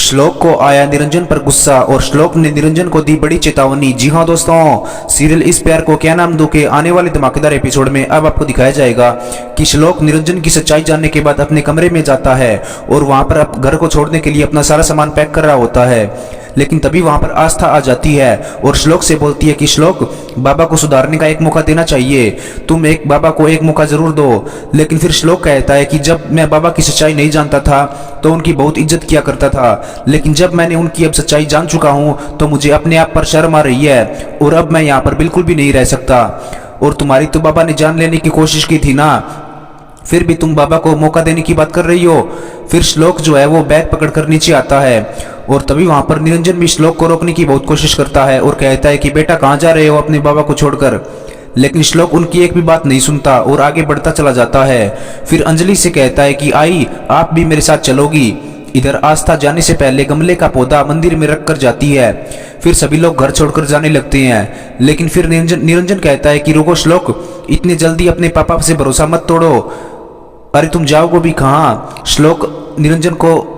श्लोक को आया निरंजन पर गुस्सा और श्लोक ने निरंजन को दी बड़ी चेतावनी। जी हाँ दोस्तों, सीरियल इस प्यार को क्या नाम दूं के आने वाले धमाकेदार एपिसोड में अब आपको दिखाया जाएगा कि श्लोक निरंजन की सच्चाई जानने के बाद अपने कमरे में जाता है और वहां पर अब घर को छोड़ने के लिए अपना सारा सामान पैक कर रहा होता है। लेकिन तभी वहां पर आस्था आ जाती है और श्लोक से बोलती है कि श्लोक, बाबा को सुधारने का एक मौका देना चाहिए, तुम एक बाबा को एक मौका जरूर दो। लेकिन फिर श्लोक कहता है कि जब मैं बाबा की सच्चाई नहीं जानता था तो उनकी बहुत इज्जत किया करता था, लेकिन जब मैंने उनकी अब सच्चाई जान चुका हूँ तो मुझे अपने आप पर शर्म आ रही है और अब मैं यहाँ पर बिल्कुल भी नहीं रह सकता। और तुम्हारी तो बाबा ने जान लेने की कोशिश की थी ना, फिर भी तुम बाबा को मौका देने की बात कर रही हो। फिर श्लोक जो है वो बैग पकड़कर नीचे आता है और तभी वहां पर निरंजन भी श्लोक को रोकने की बहुत कोशिश करता है और कहता है कि बेटा कहाँ जा रहे हो अपने बाबा को छोड़कर। लेकिन श्लोक उनकी एक भी बात नहीं सुनता और आगे बढ़ता चला जाता है। फिर अंजलि से कहता है कि आई, आप भी मेरे साथ चलोगी। इधर आस्था जाने से पहले गमले का पौधा मंदिर में रख कर जाती है। फिर सभी लोग घर छोड़कर जाने लगते हैं, लेकिन फिर निरंजन कहता है कि रुको श्लोक, इतने जल्दी अपने पापा से भरोसा मत तोड़ो। अरे तुम जाओगे भी कहाँ? श्लोक निरंजन को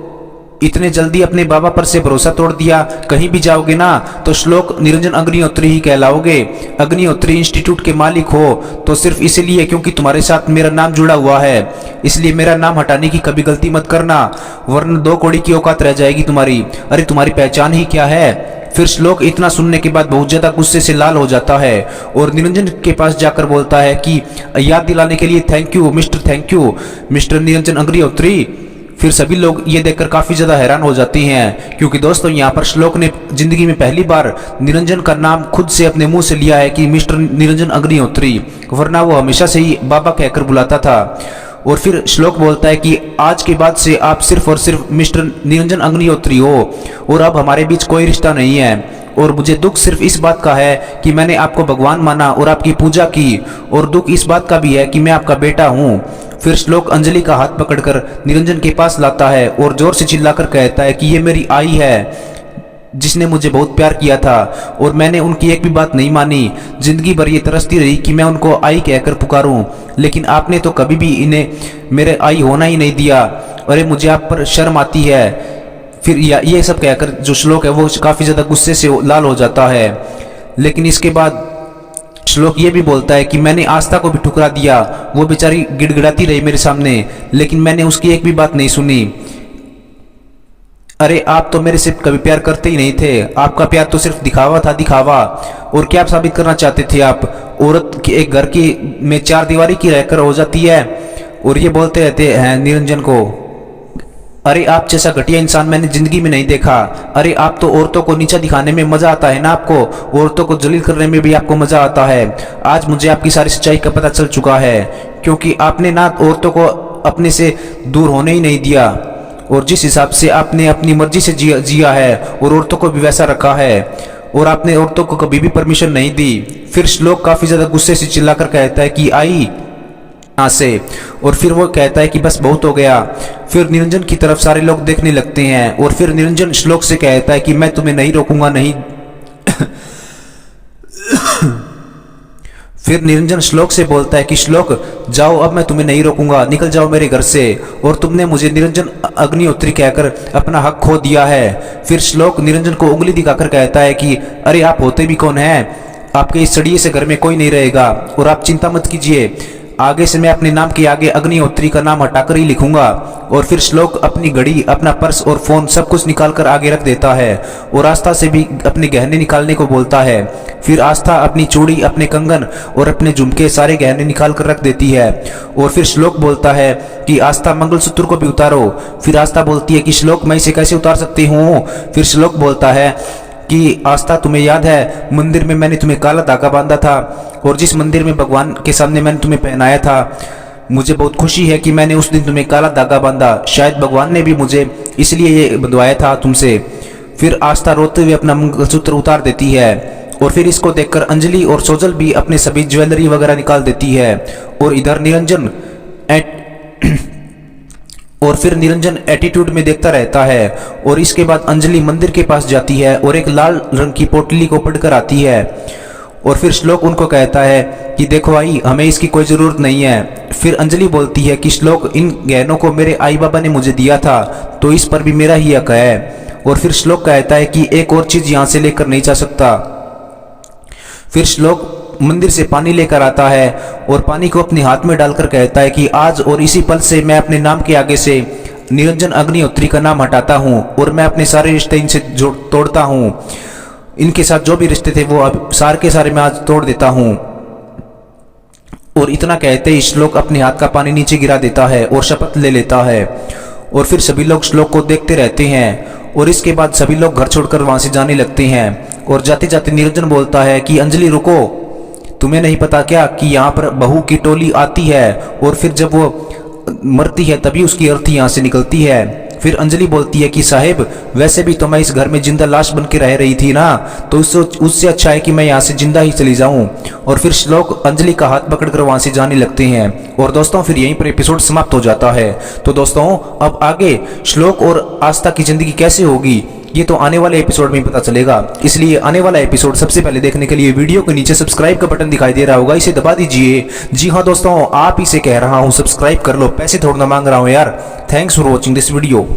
इतने जल्दी अपने बाबा पर से भरोसा तोड़ दिया, कहीं भी जाओगे ना तो श्लोक निरंजन अग्निहोत्री ही कहलाओगे। अग्निहोत्री इंस्टीट्यूट के मालिक हो तो सिर्फ इसलिए क्योंकि तुम्हारे साथ मेरा नाम जुड़ा हुआ है, इसलिए मेरा नाम हटाने की कभी गलती मत करना, वरना 2 कौड़ी की औकात रह जाएगी तुम्हारी। अरे तुम्हारी पहचान ही क्या है? फिर श्लोक इतना सुनने के बाद बहुत ज्यादा गुस्से से लाल हो जाता है और निरंजन के पास जाकर बोलता है कि याद दिलाने के लिए thank you mister Niranjan Agnihotri. फिर सभी लोग ये देखकर काफी ज्यादा हैरान हो जाते हैं क्योंकि दोस्तों यहाँ पर श्लोक ने जिंदगी में पहली बार निरंजन का नाम खुद से अपने मुंह से लिया है कि मिस्टर निरंजन अग्निहोत्री, वरना वो हमेशा से ही बाबा कहकर बुलाता था। और फिर श्लोक बोलता है कि आज के बाद से आप सिर्फ और सिर्फ मिस्टर निरंजन अग्निहोत्री हो और अब हमारे बीच कोई रिश्ता नहीं है। और मुझे दुख सिर्फ इस बात का है कि मैंने आपको भगवान माना और आपकी पूजा की, और दुख इस बात का भी है कि मैं आपका बेटा हूँ। फिर श्लोक अंजलि का हाथ पकड़कर निरंजन के पास लाता है और जोर से चिल्लाकर कहता है कि ये मेरी आई है जिसने मुझे बहुत प्यार किया था और मैंने उनकी एक भी बात नहीं मानी। जिंदगी भर ये तरसती रही कि मैं उनको आई कहकर पुकारूं, लेकिन आपने तो कभी भी इन्हें मेरे आई होना ही नहीं दिया। अरे मुझे आप पर शर्म आती है। फिर ये सब कहकर जो श्लोक है वो काफी ज्यादा गुस्से से लाल हो जाता है। लेकिन इसके बाद श्लोक ये भी बोलता है कि मैंने आस्था को भी ठुकरा दिया, वो बेचारी गिड़गिड़ाती रही मेरे सामने, लेकिन मैंने उसकी एक भी बात नहीं सुनी। अरे आप तो मेरे से कभी प्यार करते ही नहीं थे, आपका प्यार तो सिर्फ दिखावा था, दिखावा। और क्या आप साबित करना चाहते थे? आप औरत की एक घर की में 4 दीवारी की रहकर हो जाती है और ये बोलते रहते हैं निरंजन को। अरे आप जैसा घटिया इंसान मैंने जिंदगी में नहीं देखा। अरे आप तो औरतों को नीचा दिखाने में मजा आता है ना आपको, औरतों को जलील करने में भी आपको मजा आता है। आज मुझे आपकी सारी सच्चाई का पता चल चुका है क्योंकि आपने ना औरतों को अपने से दूर होने ही नहीं दिया और जिस हिसाब से आपने अपनी मर्जी से जिया है और औरतों को भी वैसा रखा है और आपने औरतों को कभी भी परमिशन नहीं दी। फिर श्लोक काफी ज्यादा गुस्से से चिल्लाकर कहता है कि आई यहाँ से, और फिर वो कहता है कि बस बहुत हो गया। फिर निरंजन की तरफ सारे लोग देखने लगते हैं और फिर निरंजन श्लोक से कहता है कि मैं तुम्हें नहीं रोकूंगा, नहीं। फिर निरंजन श्लोक से बोलता है कि श्लोक जाओ, अब मैं तुम्हें नहीं रोकूंगा, निकल जाओ मेरे घर से, और तुमने मुझे निरंजन अग्निहोत्री कहकर अपना हक खो दिया है। फिर श्लोक निरंजन को उंगली दिखाकर कहता है कि अरे आप होते भी कौन हैं? आपके इस सड़िए से घर में कोई नहीं रहेगा और आप चिंता मत कीजिए, आगे से मैं अपने नाम के आगे अग्निहोत्री का नाम हटाकर ही लिखूंगा। और फिर श्लोक अपनी घड़ी, अपना पर्स और फोन सब कुछ निकालकर आगे रख देता है और आस्था से भी अपने गहने निकालने को बोलता है। फिर आस्था अपनी चूड़ी, अपने कंगन और अपने झुमके सारे गहने निकाल कर रख देती है और फिर श्लोक बोलता है कि आस्था मंगलसूत्र को भी उतारो। फिर आस्था बोलती है कि श्लोक मैं इसे कैसे उतार सकती हूँ? फिर श्लोक बोलता है कि आस्था तुम्हें याद है मंदिर में मैंने तुम्हें काला धागा बांधा था और जिस मंदिर में भगवान के सामने मैंने तुम्हें पहनाया था, मुझे बहुत खुशी है कि मैंने उस दिन तुम्हें काला धागा बांधा, शायद भगवान ने भी मुझे इसलिए ये बंधवाया था तुमसे। फिर आस्था रोते हुए अपना मंगलसूत्र उतार देती है और फिर इसको देखकर अंजलि और सोजल भी अपने सभी ज्वेलरी वगैरह निकाल देती है और इधर निरंजन एटीट्यूड में देखता रहता है। और इसके बाद अंजलि मंदिर के पास जाती है और एक लाल रंग की पोटली को पढ़कर आती है और फिर श्लोक उनको कहता है कि देखो आई, हमें इसकी कोई जरूरत नहीं है। फिर अंजलि बोलती है कि श्लोक इन गहनों को मेरे आई बाबा ने मुझे दिया था तो इस पर भी मेरा ही हक है। और फिर श्लोक कहता है कि एक और चीज यहाँ से लेकर नहीं जा सकता। फिर श्लोक मंदिर से पानी लेकर आता है और पानी को अपने हाथ में डालकर कहता है कि आज और इसी पल से मैं अपने नाम के आगे से निरंजन अग्निहोत्री का नाम हटाता हूँ और मैं अपने सारे रिश्ते इनसे तोड़ता हूँ। इनके साथ जो भी रिश्ते थे वो अब सारे के सारे मैं आज तोड़ देता हूँ। और इतना कहते ही श्लोक अपने हाथ का पानी नीचे गिरा देता है और शपथ ले लेता है। और फिर सभी लोग श्लोक को देखते रहते हैं और इसके बाद सभी लोग घर छोड़कर वहां से जाने लगते हैं। और जाते जाते निरंजन बोलता है कि अंजलि रुको, तुम्हें नहीं पता क्या कि यहाँ पर बहू की टोली आती है और फिर जब वो मरती है तभी उसकी अर्थी यहाँ से निकलती है। फिर अंजलि बोलती है कि साहिब वैसे भी तो मैं इस घर में जिंदा लाश बन के रह रही थी ना, तो उससे अच्छा है कि मैं यहाँ से जिंदा ही चली जाऊं। और फिर श्लोक अंजलि का हाथ पकड़कर वहां से जाने लगते हैं। और दोस्तों फिर यहीं पर एपिसोड समाप्त हो जाता है। तो दोस्तों अब आगे श्लोक और आस्था की जिंदगी कैसे होगी ये तो आने वाले एपिसोड में ही पता चलेगा। इसलिए आने वाला एपिसोड सबसे पहले देखने के लिए वीडियो के नीचे सब्सक्राइब का बटन दिखाई दे रहा होगा, इसे दबा दीजिए। जी हाँ दोस्तों, आप ही से कह रहा हूँ सब्सक्राइब कर लो, पैसे थोड़ा ना मांग रहा हूँ यार। Thanks for watching this video.